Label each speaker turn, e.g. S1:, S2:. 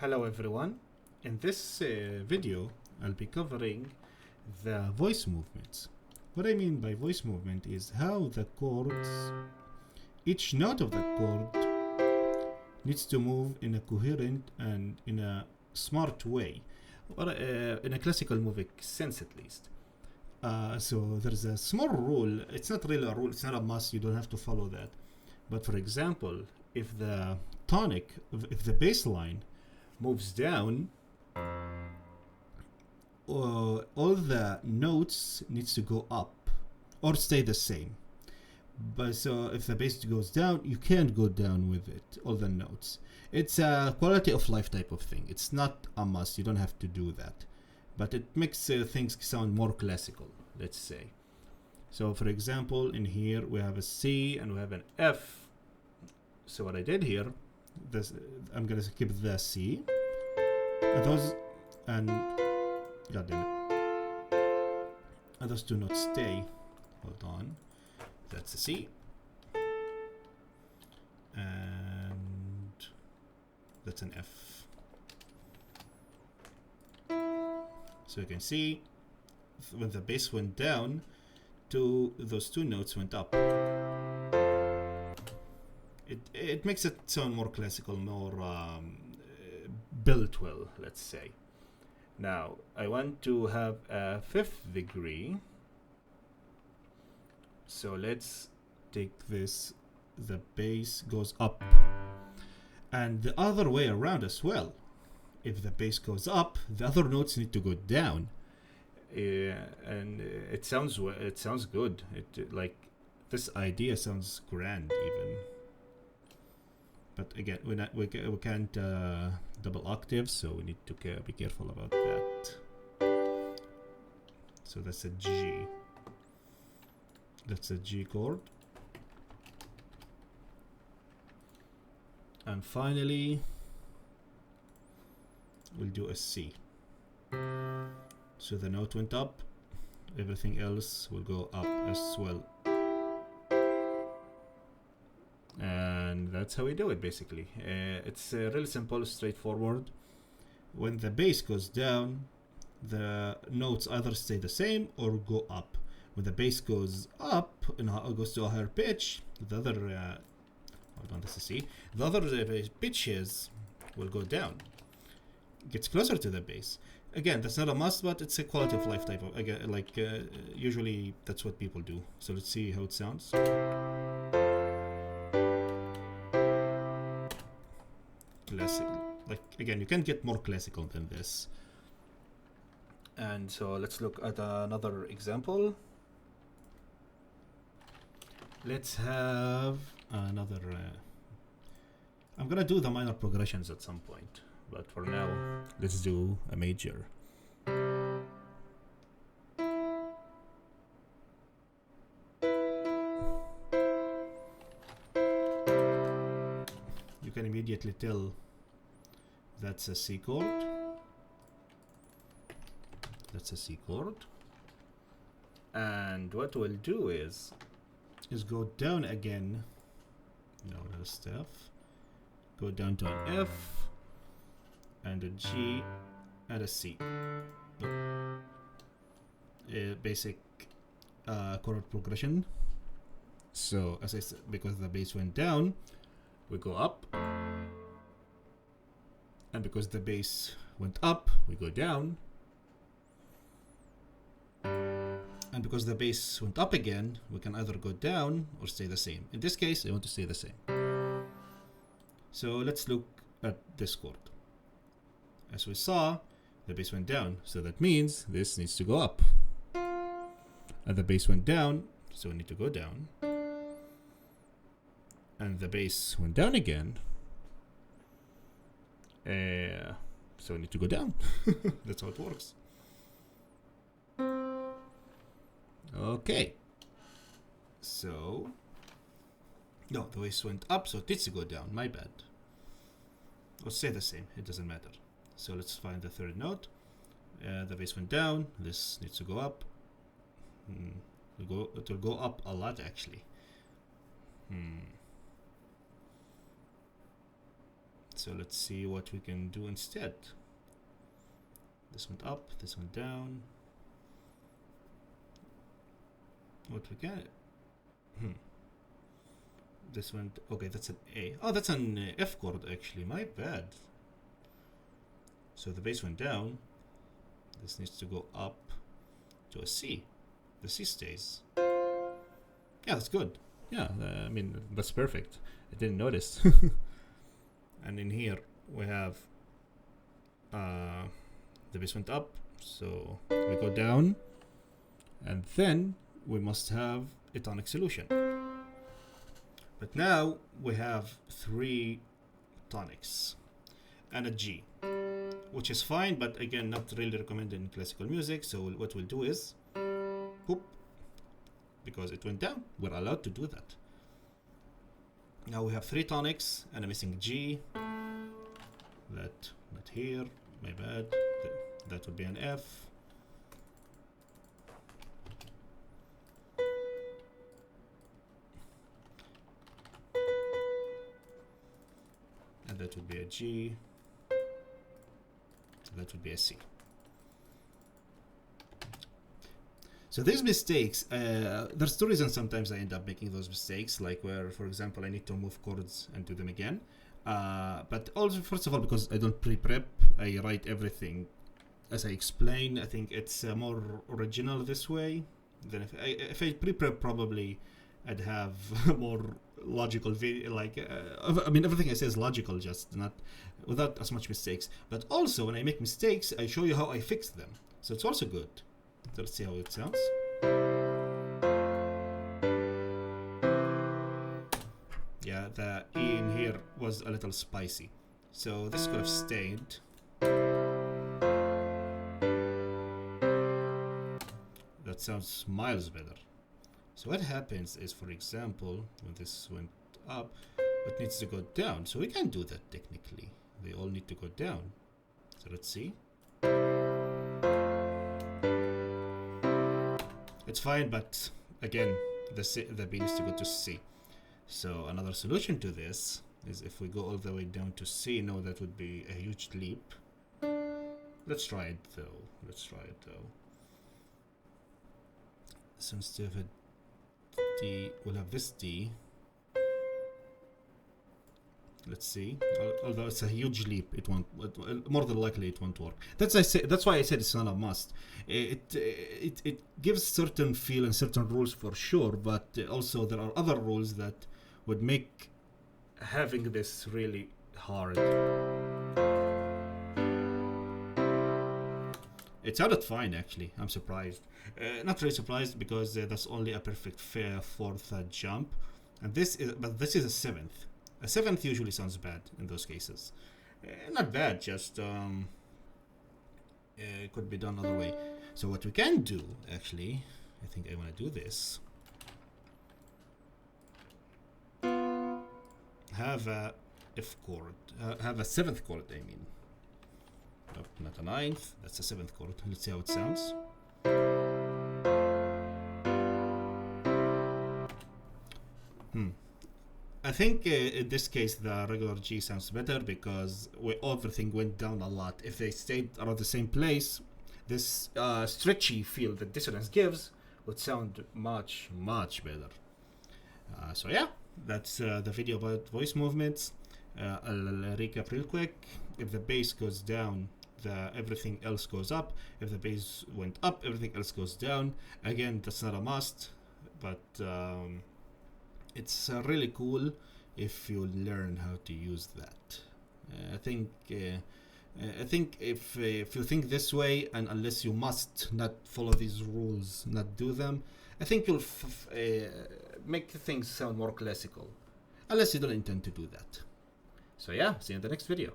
S1: Hello everyone. In this video, I'll be covering the voice movements. What I mean by voice movement is how the chords, each note of the chord needs to move in a coherent and in a smart way, or in a classical music sense at least. So there's a small rule. It's not really a rule. It's not a must. You don't have to follow that. But for example, if the tonic, if the bass line moves down, all the notes needs to go up or stay the same. But so if the bass goes down, you can't go down with it, all the notes. It's a quality of life type of thing. It's not a must. You don't have to do that. But it makes things sound more classical, let's say. So for example, in here we have a C and we have an F. So what I did here, I'm gonna keep the C. And those, and god damn it, and those two notes stay. Hold on, that's a C, and that's an F. So you can see when the bass went down, those two notes went up. It makes it sound more classical, more built well, let's say. Now I want to have a fifth degree. So let's take this. The bass goes up, and the other way around as well. If the bass goes up, the other notes need to go down. And it sounds good. Like this idea sounds grand even. But again, we can't double octaves, so we need to be careful about that. So that's a G. That's a G chord. And finally, we'll do a C. So the note went up, everything else will go up as well. And that's how we do it basically. It's really simple, straightforward. When the bass goes down, the notes either stay the same or go up. When the bass goes up and goes to a higher pitch, the other hold on, this is C. The other pitches will go down. Gets closer to the bass. Again, that's not a must, but it's a quality of life type of, again, like usually that's what people do. So let's see how it sounds. Classic. Like again, you can't get more classical than this. And so let's look at another example. Let's have another. I'm gonna do the minor progressions at some point, but for now, let's do a major. You can immediately tell that's a C chord. That's a C chord. And what we'll do is go down again. No, that stuff. Go down to an F and a G and a C. Basic chord progression. So as I said, because the bass went down, we go up. And because the bass went up, we go down. And because the bass went up again, we can either go down or stay the same. In this case, I want to stay the same. So let's look at this chord. As we saw, the bass went down, so that means this needs to go up. And the bass went down, so we need to go down. And the bass went down again, so we need to go down. That's how it works. Okay. So, no, the bass went up, so it needs to go down. My bad. Or stay the same. It doesn't matter. So let's find the third note. The bass went down. This needs to go up. It will go up a lot actually. So let's see what we can do instead. This went up, this went down. What we got? This went, okay, that's an A. Oh, that's an F chord actually, my bad. So the bass went down. This needs to go up to a C. The C stays. Yeah, that's good. Yeah, I mean, that's perfect. I didn't notice. And in here we have the bass went up, so we go down, and then we must have a tonic solution. But now we have 3 tonics and a G, which is fine, but again, not really recommended in classical music. So what we'll do is, whoop, because it went down, we're allowed to do that. Now we have 3 tonics and a missing G. That, not here, my bad. That would be an F. And that would be a G. That would be a C. So these mistakes, there's 2 reasons sometimes I end up making those mistakes, like where, for example, I need to remove chords and do them again. But also, first of all, because I don't pre-prep, I write everything as I explain. I think it's more original this way than if I pre-prep, probably I'd have more logical video. Like, I mean, everything I say is logical, just not without as much mistakes. But also, when I make mistakes, I show you how I fix them. So it's also good. So let's see how it sounds. Yeah, the E in here was a little spicy. So this could have stayed. That sounds miles better. So what happens is, for example, when this went up, it needs to go down. So we can do that technically. They all need to go down. So let's see. It's fine, but again, the B needs to go to C. So another solution to this is if we go all the way down to C. No, that would be a huge leap. Let's try it though. So instead of a D, we'll have this D. Let's see. Although it's a huge leap, it won't. More than likely, it won't work. That's why I said it's not a must. It gives certain feel and certain rules for sure, but also there are other rules that would make having this really hard. It sounded fine, actually. I'm surprised. Not really surprised, because that's only a perfect 4th jump, and this is a 7th. A 7th usually sounds bad in those cases. Not bad, just it could be done other way. So what we can do, actually, I think I want to do this. Have a F chord. Have a 7th chord, I mean. Nope, not a 9th. That's a 7th chord. Let's see how it sounds. I think in this case the regular G sounds better, because everything went down a lot. If they stayed around the same place, this stretchy feel that dissonance gives would sound much better. So yeah, that's the video about voice movements. I'll recap real quick. If the bass goes down, everything else goes up. If the bass went up, everything else goes down. Again, that's not a must, but it's really cool if you learn how to use that. I think if you think this way, and unless you must not follow these rules, not do them, I think you'll make things sound more classical, unless you don't intend to do that. So yeah, see you in the next video.